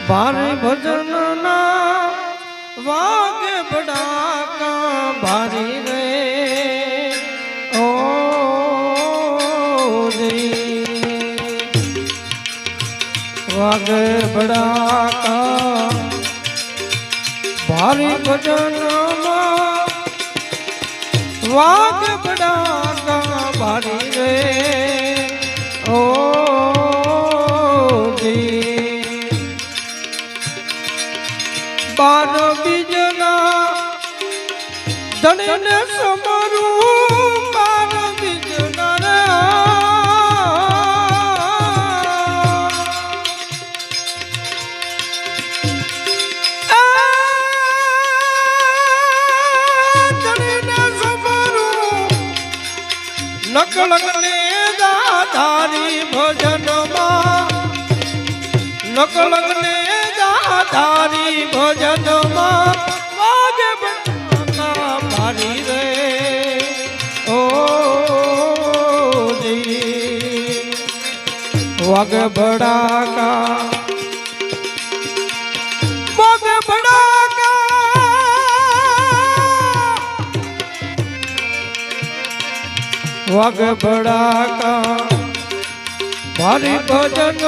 भारी भजन ना वाग बड़ाका भारी रे ओ रे वाग बड़ाका भारी भजन वाग बड़ाका भारी रे ओ बार बीजना धने समरू बार बीजना रे धने समरू नकलगने दाधारी भजन नकलगने दाधारी भजन वागे बड़ाका भारी रे ओ जी वागे बड़ाका वागे बड़ाका वागे बड़ाका भारी भजन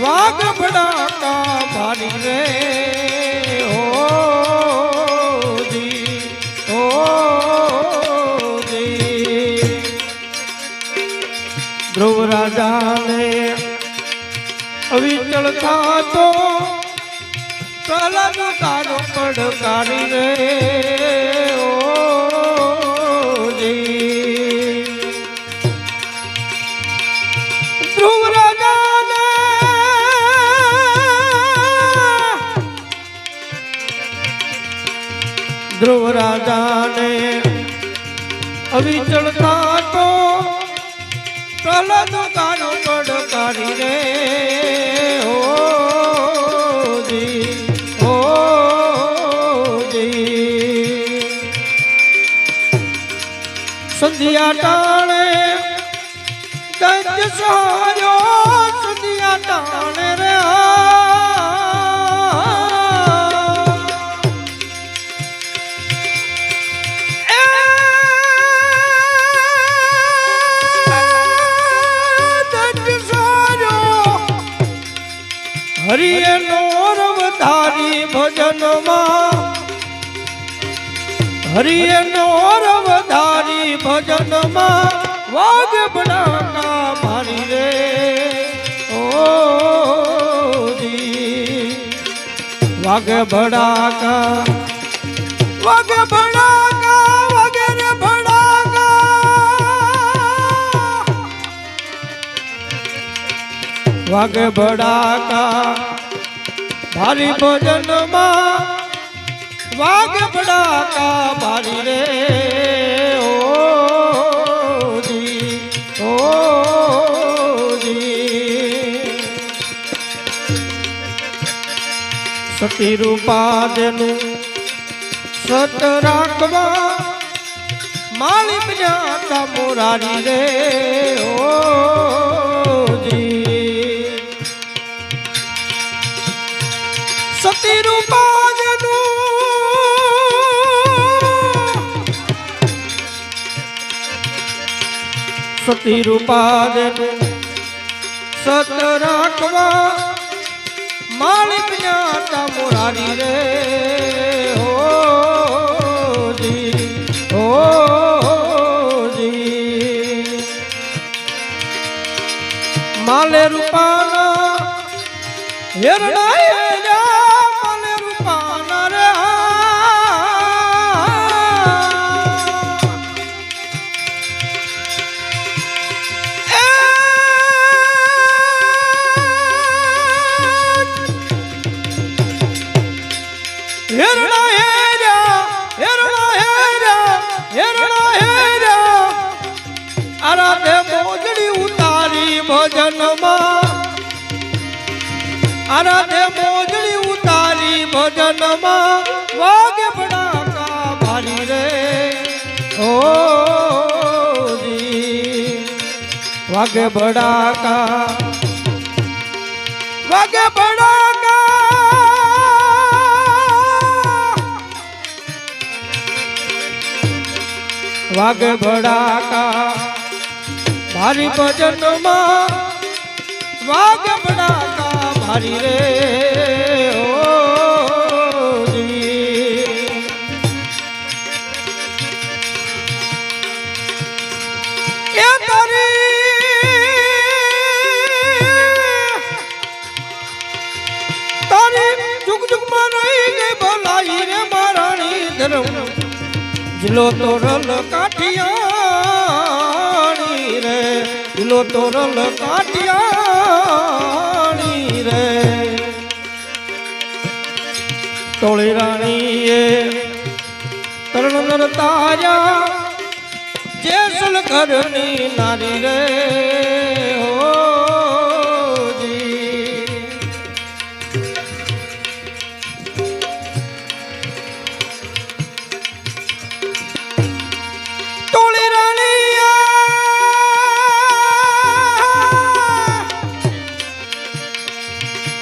वाग बड़ाका भारी रे ओ जी ध्रुव राजा ने अविचल था तो प्रहलाद तारो पड़कारी रे ओ जी ध्रुव राजा ध्रुव राजा ने अविचल था तो प्रहलाद तारो पड़कारी रे ओ जी संधिया टाणे दैत्य सहारो संधिया टाणे रे हरिये नौरव धारी भजन हरिये नौरव धारी भजन वाग बड़ाका भारी रे ओ जी वाग बड़ाका वगैरे बड़ाका वाग बड़ाका भारी भजन वाग बड़ाका भारी रे ओ जी सती रूपा देनु सत राखवा मालिक जाता मुरारी रे ओ जी सती रूपा देनु सती रूपा देनु सत राखवा मालिक जाता मुरारी रे ओ जी माले रूपाना हिरणाए जा माले रूपाना रे आराधे मोजड़ी उतारी भजन आराधे मोजड़ी उतारी भजन वागे बड़ाका भारी रे ओ जी वागे बड़ाका વાગે ભડાકા વાગે ભડાકા ભારી ભજનમાં વાગે ભડાકા ભારી રે જિલ્લો તોરલ કાઠિયાણી રે જિલ્લો તોરલ કાઠિયાણી રે ટોળી રાણીએ તરણ નર તાર્યા જેસલ ઘરની નારી રે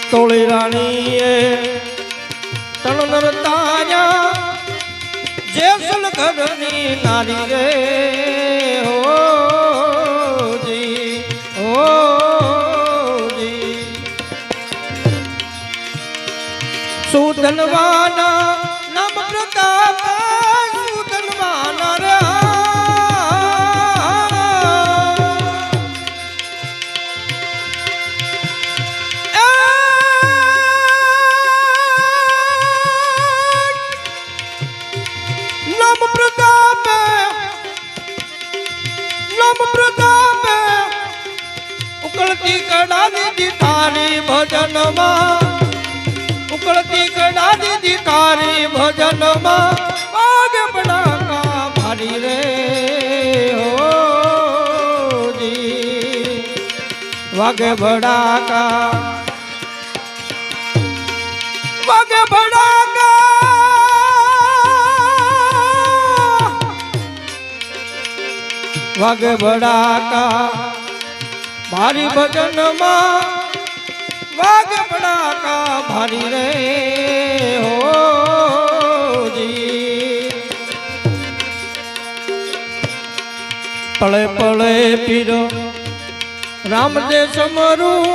ટોળી રાણીએ તણનર તાર્યા જેસલ ઘરની નારી રે હોજી સુધનવાના નામ પ્રતાપ સુધનવાના રે ઉકળતી કડાની દીકારી ભજનમાં ઉકળતી કડાની દીકારી ભજનમાં વાગે ભડાકા ભારી રે હોજી વાગે ભડાકા વાગે ભડાકા વાગે ભડાકા ભારી ભજનમાં વાગે ભડાકા ભારી રે હોજી પળે પળે પીરો રામદે સમરું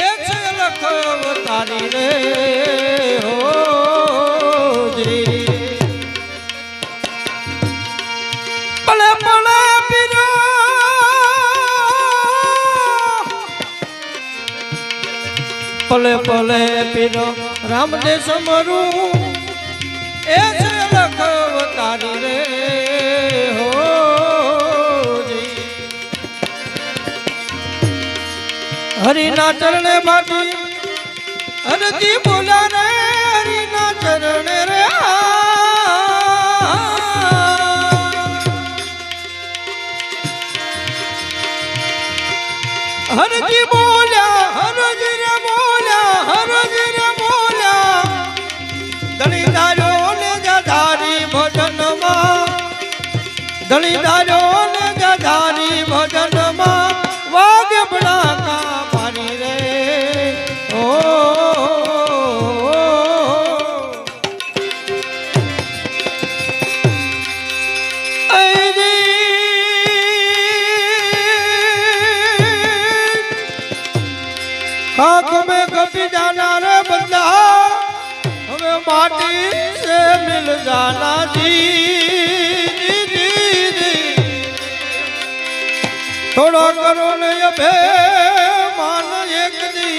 એ છે લખ અવતારી રે હોજી પળે પળે પીરો પલે પલે પીરો રામદે સમરું એ છે લખ અવતારી રે હોજી હરિના ચરણે બાટી હરજી બોલા રે હરિના ચરણે રે હરજી બોલ્યા હરજી રે બોલ્યા હરજી રે બોલ્યા દળીદારો ને જાધારી ભજનમાં દળીદારો ને જાધારી ભજનમાં વાગે ભડાકા ભારી રે ઓ खाक में कभी जाना रे बंदा हमें माटी से मिल जाना जी थोड़ा करो ने अभे मान एक दी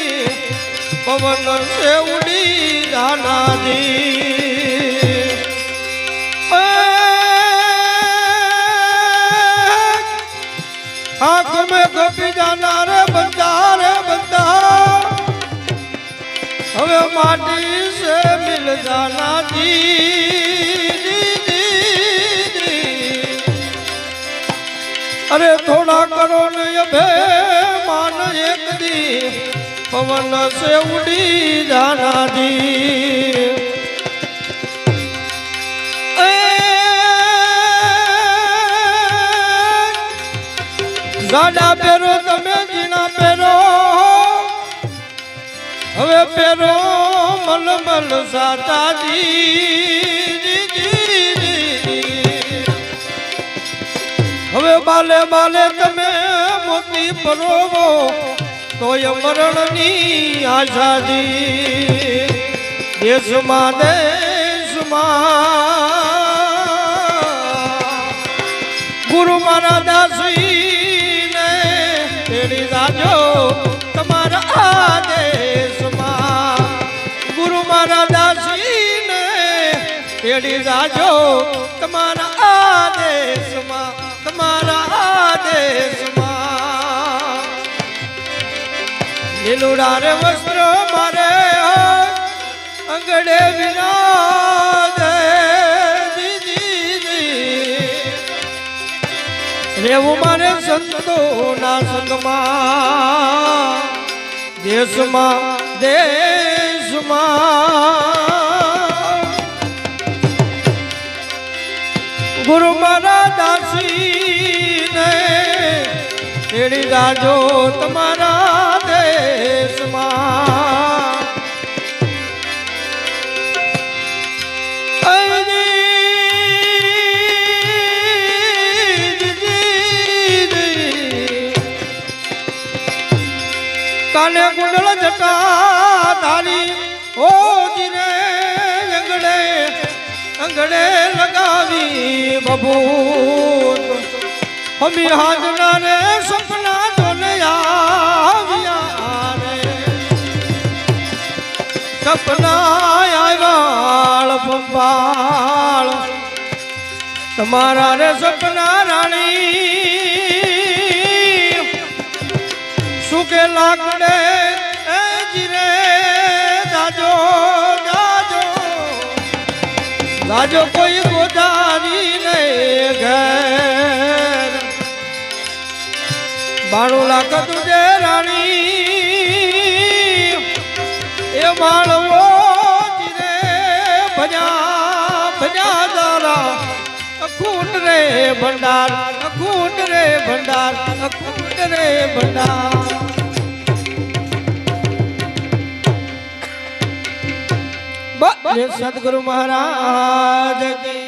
पवन से उड़ी जाना जी खाक में कभी जाना रे बंदा હવે માટી સે મિલ જાના જી અરે થોડા કરો ને અભે માન એક દી પવન સે ઉડી જાના જી ગાડા પહેરો તમે જીના પહેરો પેરો મલમલ સાતાજી હવે બાલે બાલે તમે મોતી પરોવો તોય મરણની આઝાદી દેશમાં ગુરુ મારા દાસીને તેડી જાજો તમારા આદેશમાં ગુરુ મારા દાસીને તેડી જાજો તમારા આદેશમાં લીલુડા રે વસ્ત્ર મારે અંગડે વિરાજે રેવું મારે સંતોના સંગમાં દેશમાં ગુરુ મારા દાસીને તેડી જાજો તમારા દેશમાં કાલે કુંડળ જટા ધારી ઓ જીને અંગડે લગાવી બબૂત હમી હાજના રે સપના જોને આવ્યા રે સપના આવ્યા પંપાળ તમારા રે સપના રાણી સુકે લાકડે એ જીરે જાજો જાજો કોઈ ગોદારી ને ઘર 92 લાખ તુજે રાણી એ માળવો જીરે ભજા દારા અખૂટ રે ભંડાર સદગુરુ મહારાજ કી